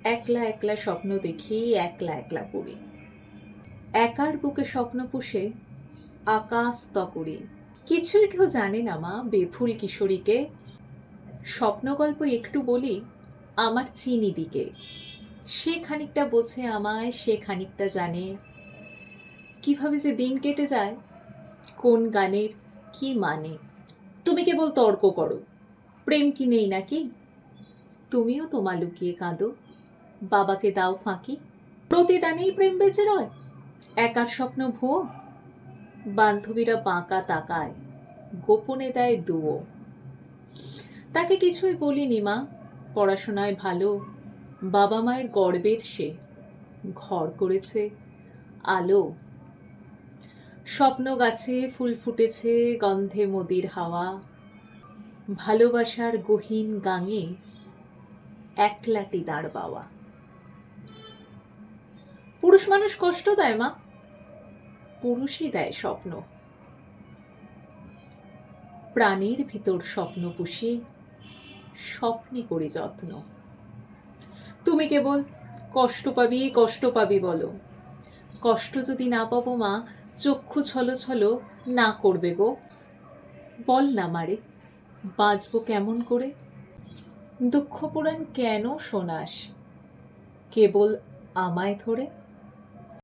একলা একলা স্বপ্ন দেখি, একলা একলা পড়ি। একার বুকে স্বপ্ন পুষে আকাশ তকরি। কিছুই কেউ জানে না মা বেফুল কিশোরীকে। স্বপ্ন গল্প একটু বলি আমার চিনি দিকে। সে খানিকটা বোঝে আমায়, সে খানিকটা জানে। কিভাবে যে দিন কেটে যায়, কোন গানের কি মানে। তুমি কেবল তর্ক করো, প্রেম কি নেই নাকি? তুমিও তো মা লুকিয়ে কাঁদো, বাবাকে দাও ফাঁকি। প্রতিদানেই প্রেম বেঁচে রয়, একার স্বপ্ন ভুয়ো। বান্ধবীরা বাঁকা তাকায়, গোপনে দেয় দুয়ো। তাকে কিছুই বলিনি মা, পড়াশোনায় ভালো, বাবা মায়ের গর্বের সে। ঘর করেছে আলো, স্বপ্ন গাছে ফুল ফুটেছে, গন্ধে মদির হাওয়া। ভালোবাসার গহীন গাঙে একলাটি দাঁড় বাওয়া। পুরুষ মানুষ কষ্ট দেয় মা, পুরুষই দেয় স্বপ্ন। প্রাণের ভিতর স্বপ্ন পুষি, স্বপ্নে করি যত্ন। তুমি কেবল কষ্ট পাবি বলো। কষ্ট যদি না পাবো মা, চক্ষু ছলো ছলো না করবে গো। বল না মারে, বাঁচবো কেমন করে? দুঃখ পুরাণ কেন শোনাস কেবল আমায় ধরে?